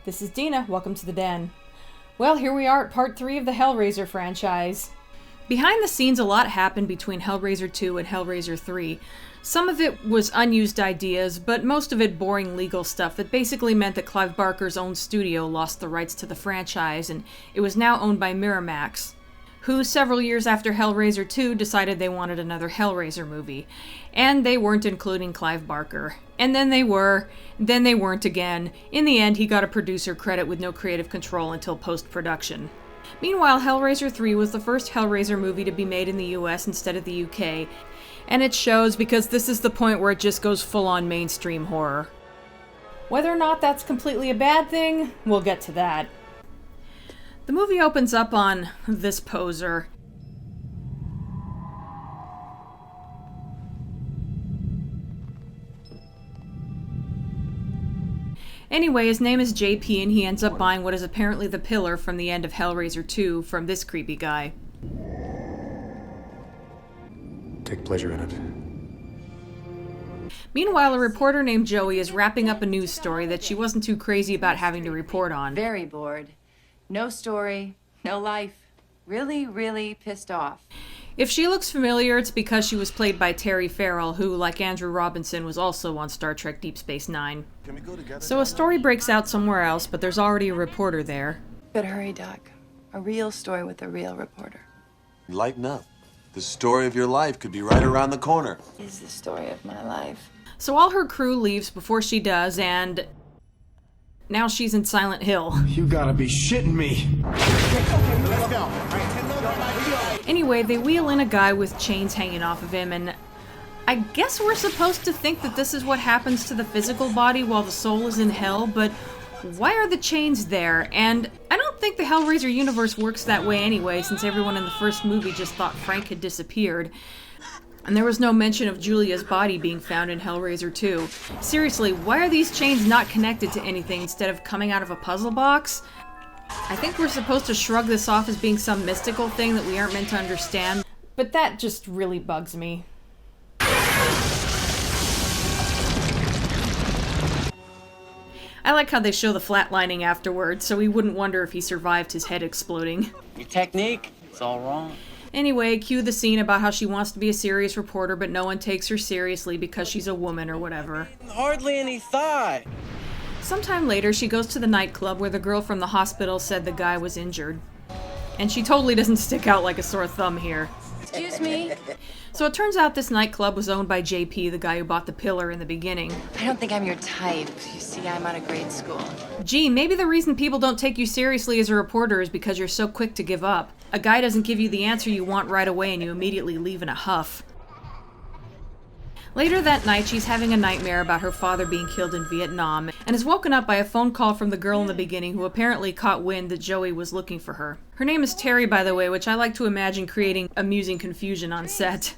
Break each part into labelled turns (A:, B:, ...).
A: This is Dina. Welcome to the Den. Well, here we are at part 3 of the Hellraiser franchise. Behind the scenes, a lot happened between Hellraiser 2 and Hellraiser 3. Some of it was unused ideas, but most of it boring legal stuff that basically meant that Clive Barker's own studio lost the rights to the franchise, and it was now owned by Miramax, who several years after Hellraiser 2 decided they wanted another Hellraiser movie. And they weren't including Clive Barker. And then they were, then they weren't again. In the end, he got a producer credit with no creative control until post-production. Meanwhile, Hellraiser 3 was the first Hellraiser movie to be made in the US instead of the UK. And it shows because this is the point where it just goes full-on mainstream horror. Whether or not that's completely a bad thing, we'll get to that. The movie opens up on this poser. Anyway, his name is JP and he ends up buying what is apparently the pillar from the end of Hellraiser 2 from this creepy guy.
B: Take pleasure in it.
A: Meanwhile, a reporter named Joey is wrapping up a news story that she wasn't too crazy about having to report on.
C: Very bored. No story, no life. Really, really pissed off.
A: If she looks familiar, it's because she was played by Terry Farrell, who, like Andrew Robinson, was also on Star Trek Deep Space Nine. So a story breaks out somewhere else, but there's already a reporter there.
C: But hurry, Doc. A real story with a real reporter.
D: Lighten up. The story of your life could be right around the corner.
C: Is the story of my life.
A: So all her crew leaves before she does, and now she's in Silent Hill.
B: You gotta be shitting me.
E: Let's go.
A: Anyway, they wheel in a guy with chains hanging off of him, and I guess we're supposed to think that this is what happens to the physical body while the soul is in hell, but why are the chains there? And I don't think the Hellraiser universe works that way anyway, since everyone in the first movie just thought Frank had disappeared. And there was no mention of Julia's body being found in Hellraiser 2. Seriously, why are these chains not connected to anything instead of coming out of a puzzle box? I think we're supposed to shrug this off as being some mystical thing that we aren't meant to understand, but that just really bugs me. I like how they show the flatlining afterwards, so we wouldn't wonder if he survived his head exploding.
F: Your technique, it's all wrong.
A: Anyway, cue the scene about how she wants to be a serious reporter, but no one takes her seriously because she's a woman or whatever.
F: Hardly any thought.
A: Sometime later, she goes to the nightclub where the girl from the hospital said the guy was injured. And she totally doesn't stick out like a sore thumb here.
C: Excuse me.
A: So it turns out this nightclub was owned by JP, the guy who bought the pillar in the beginning.
C: I don't think I'm your type. You see, I'm out of grade school.
A: Gee, maybe the reason people don't take you seriously as a reporter is because you're so quick to give up. A guy doesn't give you the answer you want right away and you immediately leave in a huff. Later that night, she's having a nightmare about her father being killed in Vietnam, and is woken up by a phone call from the girl in the beginning who apparently caught wind that Joey was looking for her. Her name is Terry, by the way, which I like to imagine creating amusing confusion on set.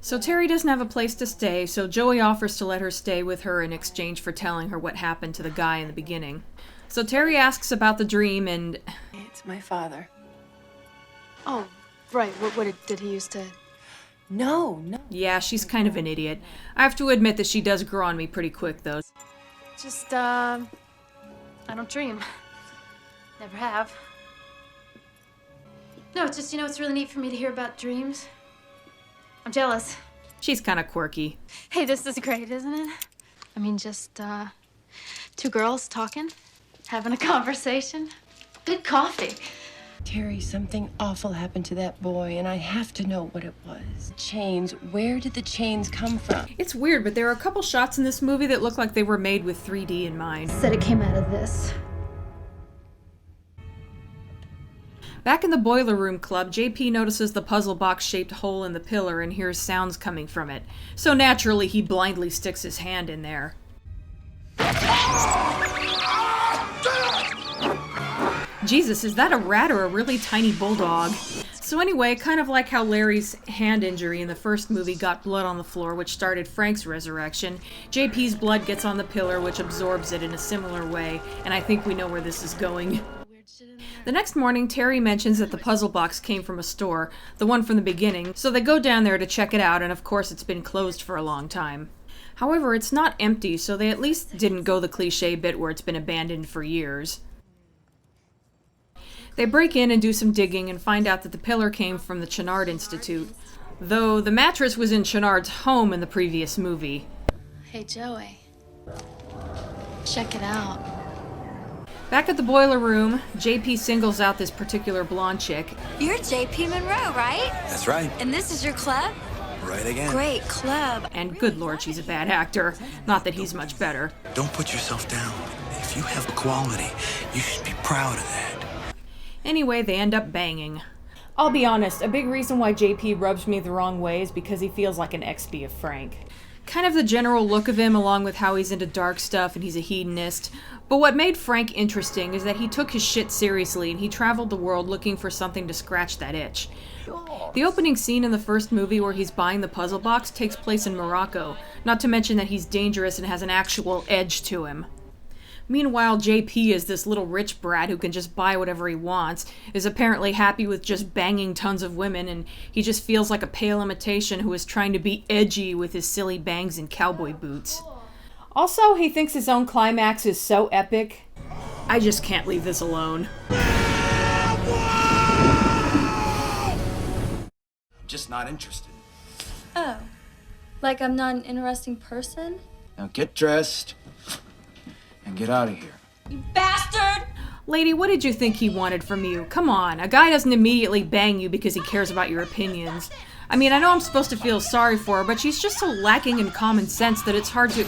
A: So Terry doesn't have a place to stay, so Joey offers to let her stay with her in exchange for telling her what happened to the guy in the beginning. So Terry asks about the dream, and
C: It's my father.
G: Oh, right. What did he used to...
C: No.
A: yeah, she's kind of an idiot. I have to admit that she does grow on me pretty quick, though.
G: Just, I don't dream. Never have. No, it's just, it's really neat for me to hear about dreams. I'm jealous.
A: She's kind of quirky.
G: Hey, this is great, isn't it? I mean, just, two girls talking, having a conversation. Good coffee.
C: Terry, something awful happened to that boy, and I have to know what it was. Chains. Where did the chains come from?
A: It's weird, but there are a couple shots in this movie that look like they were made with 3D in mind.
G: Said it came out of this.
A: Back in the Boiler Room Club, JP notices the puzzle box-shaped hole in the pillar and hears sounds coming from it. So naturally, he blindly sticks his hand in there. Jesus, is that a rat or a really tiny bulldog? So anyway, kind of like how Larry's hand injury in the first movie got blood on the floor, which started Frank's resurrection, JP's blood gets on the pillar, which absorbs it in a similar way, and I think we know where this is going. The next morning, Terry mentions that the puzzle box came from a store, the one from the beginning, so they go down there to check it out, and of course it's been closed for a long time. However, it's not empty, so they at least didn't go the cliche bit where it's been abandoned for years. They break in and do some digging and find out that the pillar came from the Channard Institute, though the mattress was in Channard's home in the previous movie.
G: Hey, Joey. Check it out.
A: Back at the boiler room, JP singles out this particular blonde chick.
H: You're JP Monroe, right?
D: That's right.
H: And this is your club?
D: Right again.
H: Great club.
A: And good lord, she's a bad actor. Not that he's much better.
D: Don't put yourself down. If you have quality, you should be proud of that.
A: Anyway, they end up banging. I'll be honest, a big reason why JP rubs me the wrong way is because he feels like an ex-B of Frank. Kind of the general look of him, along with how he's into dark stuff and he's a hedonist. But what made Frank interesting is that he took his shit seriously and he traveled the world looking for something to scratch that itch. The opening scene in the first movie where he's buying the puzzle box takes place in Morocco, not to mention that he's dangerous and has an actual edge to him. Meanwhile, JP is this little rich brat who can just buy whatever he wants, is apparently happy with just banging tons of women, and he just feels like a pale imitation who is trying to be edgy with his silly bangs and cowboy boots. Also, he thinks his own climax is so epic. I just can't leave this alone.
I: I'm just not interested.
J: Oh, like I'm not an interesting person?
I: Now get dressed and get out of here.
J: You bastard!
A: Lady, what did you think he wanted from you? Come on, a guy doesn't immediately bang you because he cares about your opinions. I mean, I know I'm supposed to feel sorry for her, but she's just so lacking in common sense that it's hard to...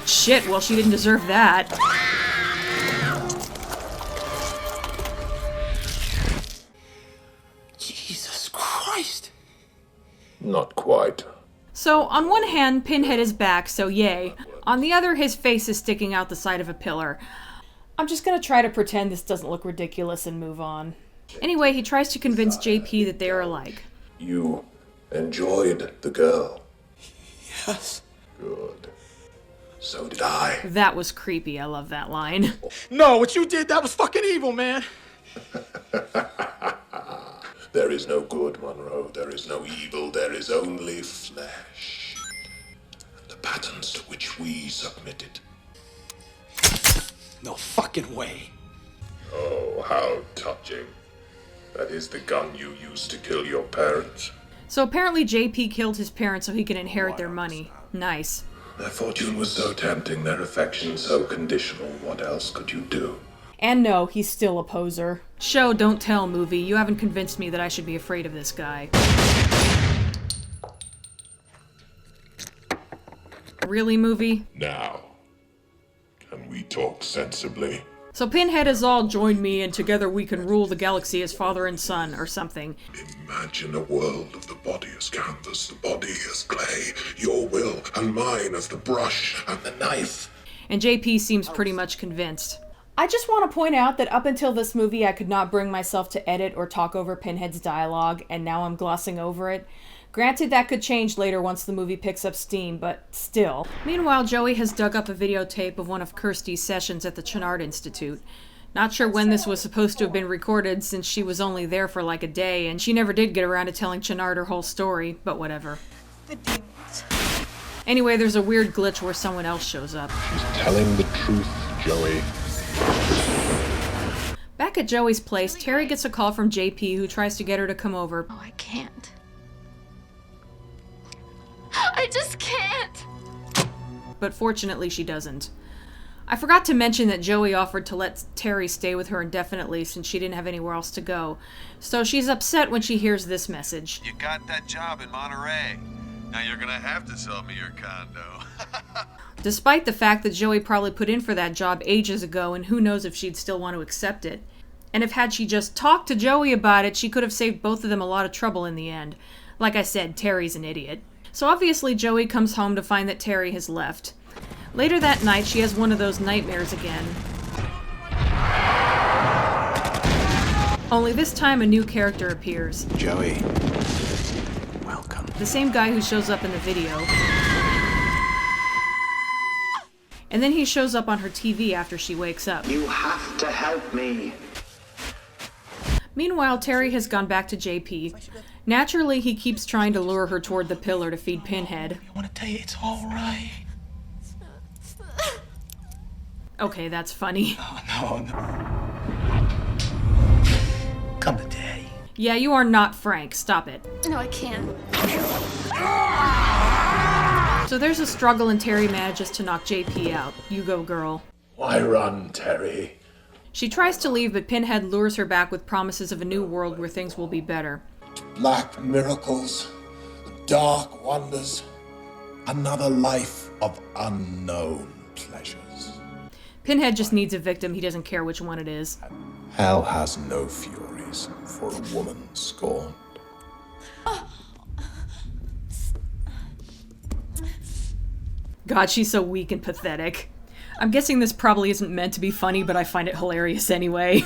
A: Shit, well, she didn't deserve that.
I: Jesus Christ!
B: Not quite.
A: So, on one hand, Pinhead is back, so yay. On the other, his face is sticking out the side of a pillar. I'm just gonna try to pretend this doesn't look ridiculous and move on. Anyway, he tries to convince JP that they are alike.
B: You enjoyed the girl.
I: Yes.
B: Good. So did I.
A: That was creepy, I love that line.
I: No, what you did, that was fucking evil, man.
B: There is no good, Monroe. There is no evil. There is only flesh. The patterns to which we submitted.
I: No fucking way.
B: Oh, how touching. That is the gun you used to kill your parents.
A: So apparently JP killed his parents so he could inherit their money. Nice.
B: Their fortune was so tempting, their affection so conditional. What else could you do?
A: And no, he's still a poser. Show, don't tell movie. You haven't convinced me that I should be afraid of this guy. Really, movie?
B: Now, can we talk sensibly?
A: So Pinhead has all joined me and together we can rule the galaxy as father and son, or something.
B: Imagine a world of the body as canvas, the body as clay, your will and mine as the brush and the knife.
A: And JP seems pretty much convinced. I just want to point out that up until this movie I could not bring myself to edit or talk over Pinhead's dialogue, and now I'm glossing over it. Granted, that could change later once the movie picks up steam, but still. Meanwhile, Joey has dug up a videotape of one of Kirsty's sessions at the Channard Institute. Not sure when this was supposed to have been recorded since she was only there for like a day, and she never did get around to telling Channard her whole story, but whatever.
J: The demons.
A: Anyway, there's a weird glitch where someone else shows up.
B: She's telling the truth, Joey.
A: Back at Joey's place, Terry gets a call from JP who tries to get her to come over.
G: Oh, I can't. I just can't.
A: But fortunately she doesn't. I forgot to mention that Joey offered to let Terry stay with her indefinitely since she didn't have anywhere else to go. So she's upset when she hears this message.
D: You got that job in Monterey. Now you're gonna have to sell me your condo.
A: Despite the fact that Joey probably put in for that job ages ago and who knows if she'd still want to accept it. And if had she just talked to Joey about it, she could have saved both of them a lot of trouble in the end. Like I said, Terry's an idiot. So obviously Joey comes home to find that Terry has left. Later that night, she has one of those nightmares again. Only this time a new character appears.
I: Joey, welcome.
A: The same guy who shows up in the video. And then he shows up on her TV after she wakes up.
K: You have to help me.
A: Meanwhile, Terry has gone back to JP. Naturally, he keeps trying to lure her toward the pillar to feed Pinhead.
D: I want to tell you it's all right.
A: Okay, that's funny.
D: Oh, no. Come to daddy.
A: Yeah, you are not Frank. Stop it.
G: No, I can't.
A: So there's a struggle and Terry manages to knock JP out. You go, girl.
B: Why run, Terry?
A: She tries to leave, but Pinhead lures her back with promises of a new world where things will be better.
B: Black miracles, dark wonders, another life of unknown pleasures.
A: Pinhead just needs a victim. He doesn't care which one it is.
B: Hell has no furies for a woman scorned.
A: God, she's so weak and pathetic. I'm guessing this probably isn't meant to be funny, but I find it hilarious anyway.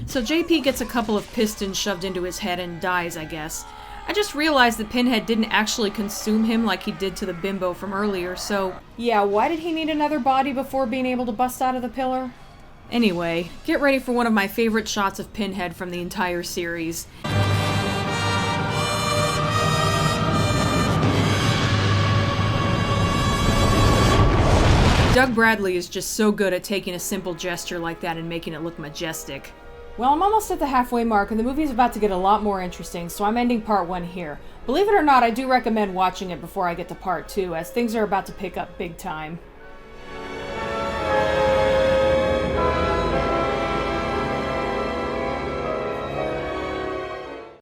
A: So JP gets a couple of pistons shoved into his head and dies, I guess. I just realized that Pinhead didn't actually consume him like he did to the bimbo from earlier, so... Yeah, why did he need another body before being able to bust out of the pillar? Anyway, get ready for one of my favorite shots of Pinhead from the entire series. Doug Bradley is just so good at taking a simple gesture like that and making it look majestic. Well, I'm almost at the halfway mark, and the movie's about to get a lot more interesting, so I'm ending part 1 here. Believe it or not, I do recommend watching it before I get to part 2, as things are about to pick up big time.